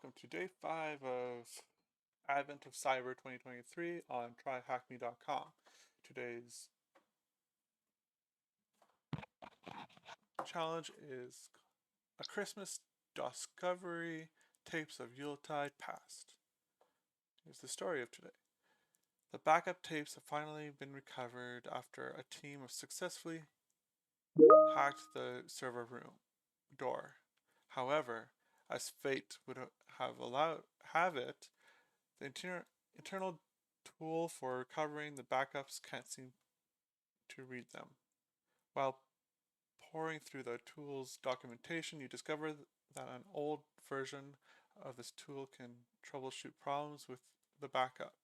welcome to day 5 of Advent of Cyber 2023 on tryhackme.com. Today's challenge is a Christmas Discovery Tapes of Yuletide Past. Here's the story of today. The backup tapes have finally been recovered after a team of successfully hacked the server room door. However, as fate would have it, the internal tool for recovering the backups can't seem to read them. While poring through the tool's documentation, you discover that an old version of this tool can troubleshoot problems with the backup.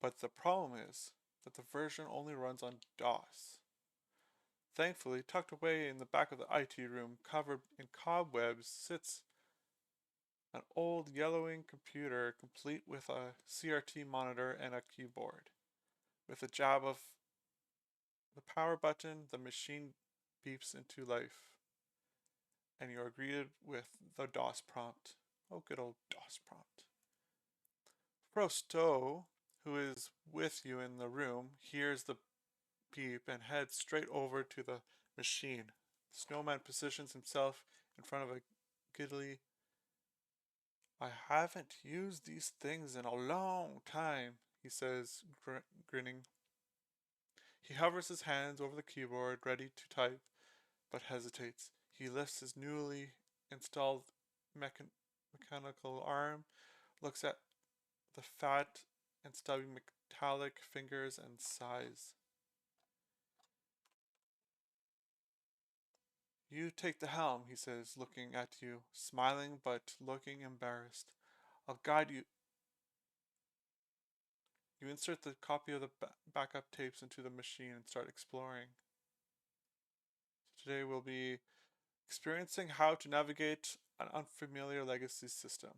But the problem is that the version only runs on DOS. Thankfully, tucked away in the back of the IT room, covered in cobwebs, sits an old yellowing computer complete with a CRT monitor and a keyboard. With a jab of the power button, the machine beeps into life, and you are greeted with the DOS prompt. Oh, good old DOS prompt. Frosto, who is with you in the room, hears the beep and heads straight over to the machine. The snowman positions himself in front of a giddily. I haven't used these things in a long time, he says, grinning. He hovers his hands over the keyboard, ready to type, but hesitates. He lifts his newly installed mechanical arm, looks at the fat and stubby metallic fingers, and sighs. You take the helm, he says, looking at you, smiling but looking embarrassed. I'll guide you. You insert the copy of the backup tapes into the machine and start exploring. Today we'll be experiencing how to navigate an unfamiliar legacy system.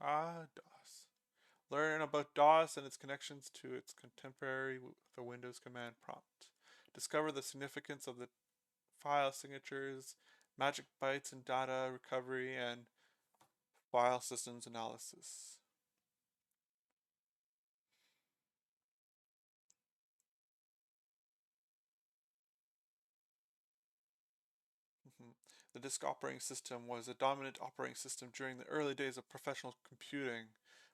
DOS. Learn about DOS and its connections to its contemporary, the Windows command prompt. Discover the significance of the file signatures, magic bytes and data recovery, and file systems analysis. The disk operating system was a dominant operating system during the early days of professional computing.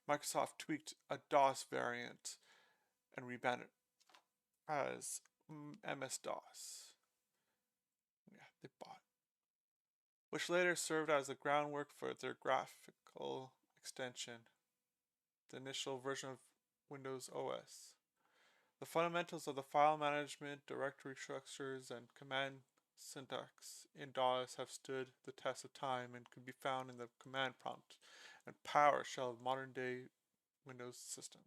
Microsoft tweaked a DOS variant and rebranded it as MS-DOS. Yeah, they bought. Which later served as the groundwork for their graphical extension, the initial version of Windows OS. The fundamentals of the file management, directory structures, and command syntax in DOS have stood the test of time and can be found in the command prompt and PowerShell of modern-day Windows system.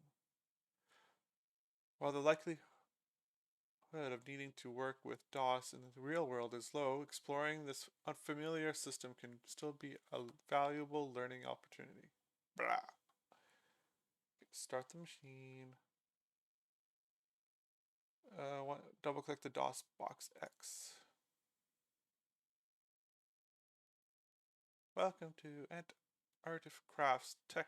While the likelihood of needing to work with DOS in the real world is low, exploring this unfamiliar system can still be a valuable learning opportunity. Blah. Start the machine. Double click the DOS box X. Welcome to Artifacts Tech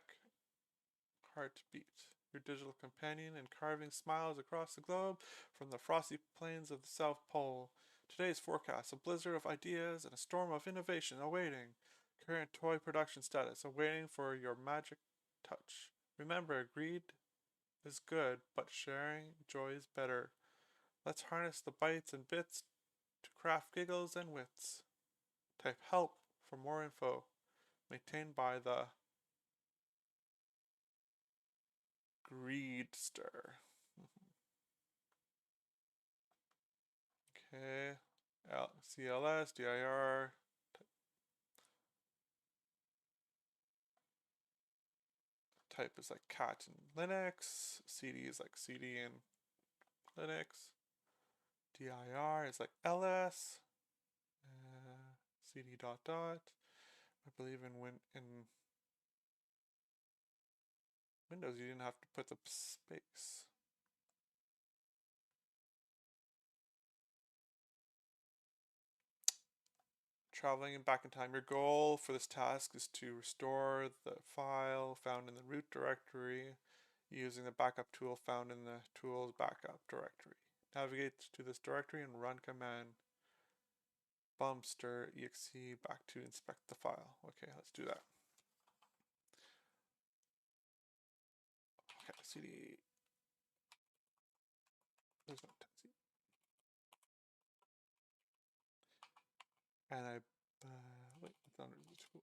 Heartbeat, your digital companion in carving smiles across the globe from the frosty plains of the South Pole. Today's forecast, a blizzard of ideas and a storm of innovation awaiting. Current toy production status, awaiting for your magic touch. Remember, greed is good, but sharing joy is better. Let's harness the bytes and bits to craft giggles and wits. Type help for more info. Maintained by the Greedster. Okay, CLS, DIR. Type is like cat in Linux. CD is like CD in Linux. DIR is like LS. CD dot dot. I believe in Windows you didn't have to put the space. traveling back in time. Your goal for this task is to restore the file found in the root directory using the backup tool found in the tools backup directory. Navigate to this directory and run command bumster exe back to inspect the file. Okay, let's do that. Okay, cd. There's no c. And I wait, it's under the tool.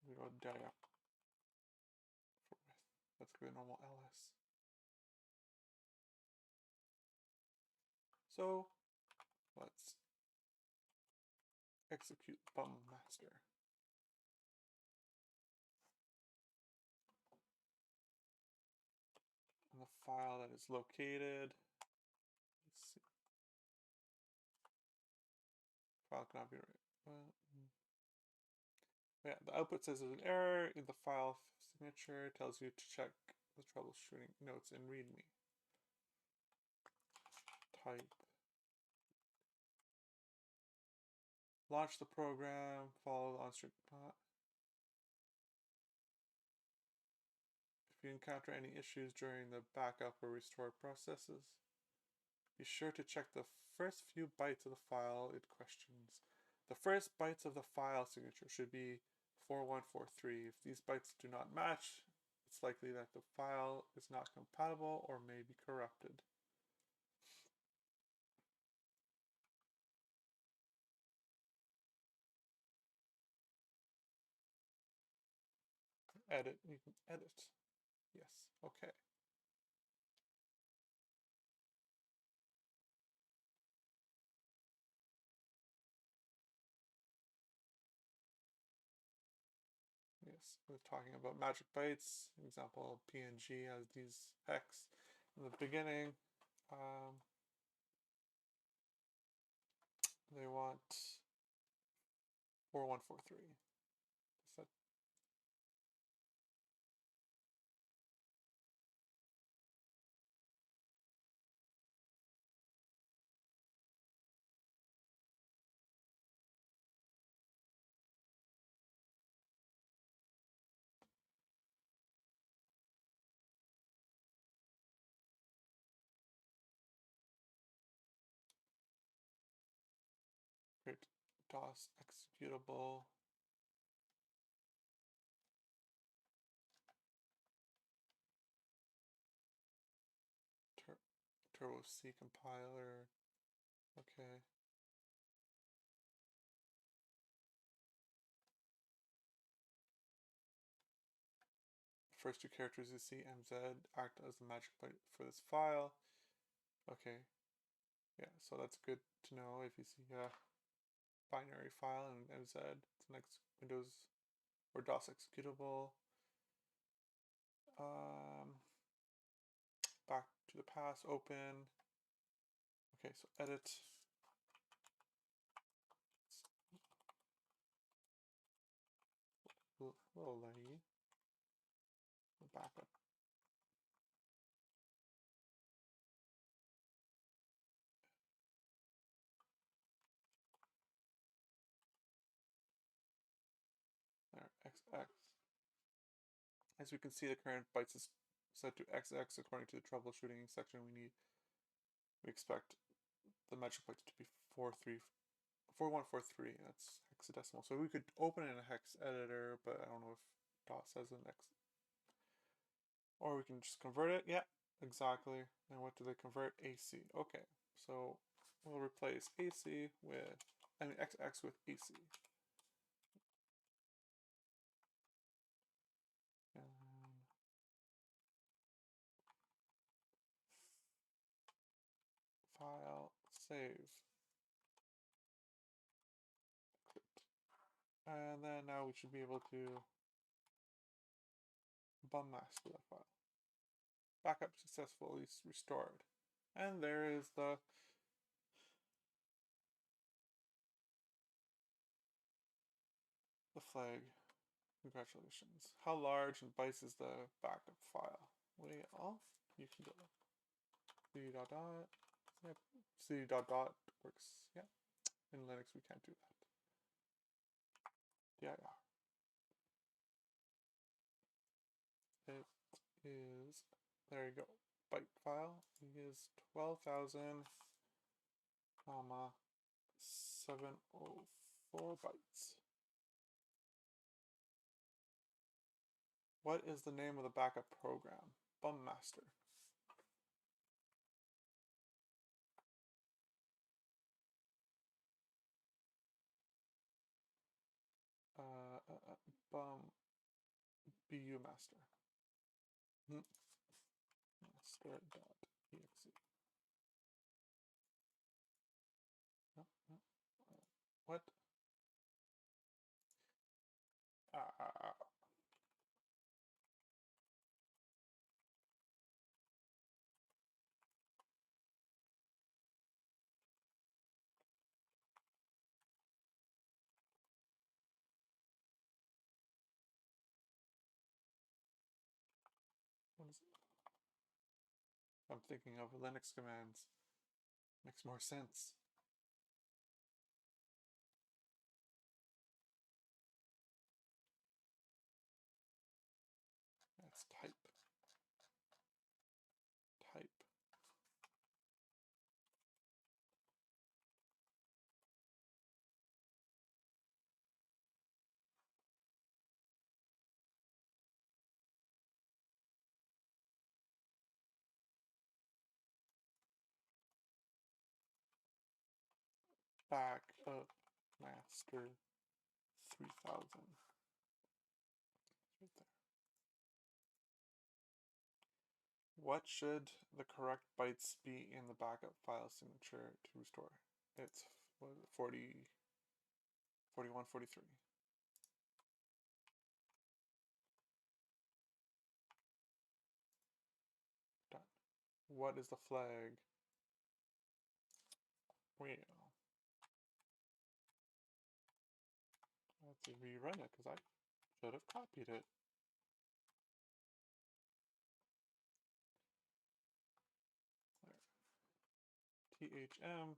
We go diap. Let's go normal ls. So let's execute bum master. And the file that is located. Let's see. File cannot be right. Yeah, the output says there's an error in the file signature. Tells you to check the troubleshooting notes in README. Type. Launch the program. Follow the on-screen path. If you encounter any issues during the backup or restore processes, be sure to check the first few bytes of the file it questions. The first bytes of the file signature should be 4143. If these bytes do not match, it's likely that the file is not compatible or may be corrupted. Edit, you can edit. Yes, okay. Yes, we're talking about magic bytes. Example, PNG has these hex in the beginning. They want 4143. Set. Create DOS executable. Turbo C compiler. Okay. First two characters you see, MZ, act as the magic byte for this file. Okay. Yeah, so that's good to know if you see a binary file and MZ, it's the next Windows or DOS executable. Back to the past, open. Okay, so edit. Little laggy. Backup. There, XX. As we can see, the current bytes is set to XX according to the troubleshooting section. We expect the magic bytes to be 4143. That's hexadecimal. So we could open in a hex editor, but I don't know if DOS has an X. Or we can just convert it. Yeah, exactly. And what do they convert? AC. Okay, so we'll replace AC with, XX with AC. File, save. And then now we should be able to bum master that file. Backup successfully restored. And there is the flag. Congratulations. How large in bytes is the backup file? Well, you can go c dot dot. Yep. C dot dot works. Yeah. In Linux we can't do that. Yeah. It is, there you go. Byte file is 12,000, comma 704 bytes. What is the name of the backup program? Bummaster. Bum bu master. Master.exe. No, no. What? What is it? I'm thinking of Linux commands. Makes more sense. That's type. Type. Backup master 3000. Right there. What should the correct bytes be in the backup file signature to restore? It's 40, 41, 43. Done. What is the flag? Well, I have to rerun it because I should have copied it. There. THM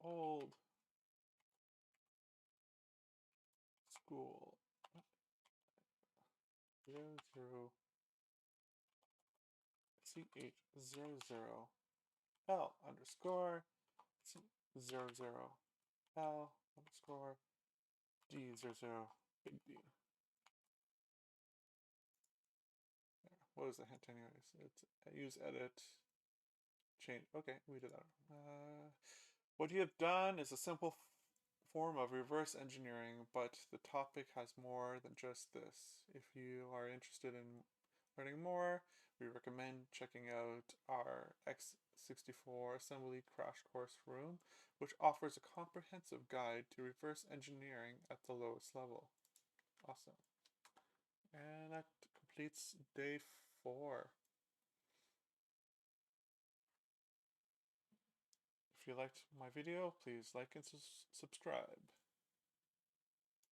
old school 00 CH00 L underscore C00 L underscore D00 big D. What is the hint anyways? It's use edit change. Okay, we did that. What you have done is a simple form of reverse engineering, but the topic has more than just this. If you are interested in learning more, we recommend checking out our x64 assembly crash course room, which offers a comprehensive guide to reverse engineering at the lowest level. Awesome. And that completes day 4. If you liked my video, please like and subscribe.